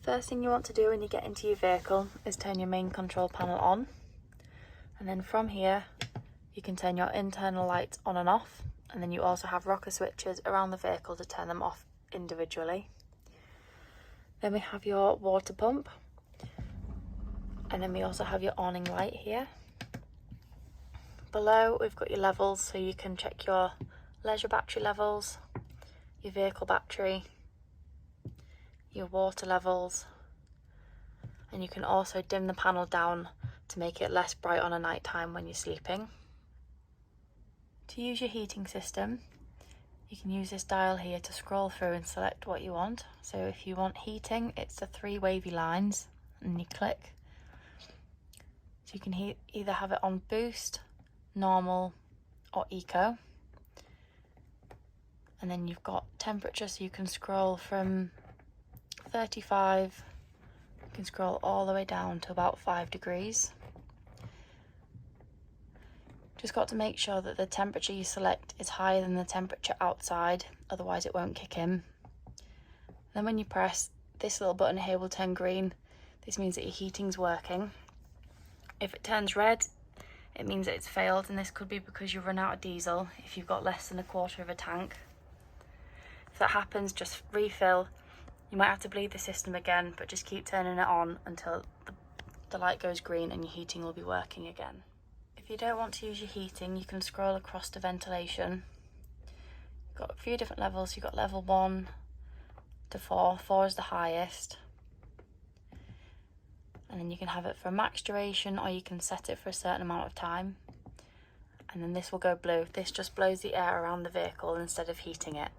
First thing you want to do when you get into your vehicle is turn your main control panel on, and then from here you can turn your internal lights on and off, and then you also have rocker switches around the vehicle to turn them off individually. Then we have your water pump, and then we also have your awning light here. Below we've got your levels, so you can check your leisure battery levels, your vehicle battery, your water levels, and you can also dim the panel down to make it less bright on a night time when you're sleeping. To use your heating system, you can use this dial here to scroll through and select what you want. So if you want heating, it's the 3 wavy lines, and you click. So you can either have it on boost, normal or eco. And then you've got temperature, so you can scroll from 35, you can scroll all the way down to about 5 degrees. Just got to make sure that the temperature you select is higher than the temperature outside, otherwise it won't kick in. Then when you press, this little button here will turn green. This means that your heating's working. If it turns red, it means that it's failed, and this could be because you've run out of diesel if you've got less than a quarter of a tank. If that happens, just refill. You might have to bleed the system again, but just keep turning it on until the light goes green and your heating will be working again. If you don't want to use your heating, you can scroll across to ventilation. You've got a few different levels. You've got level 1 to 4. 4 is the highest. And then you can have it for a max duration, or you can set it for a certain amount of time. And then this will go blue. This just blows the air around the vehicle instead of heating it.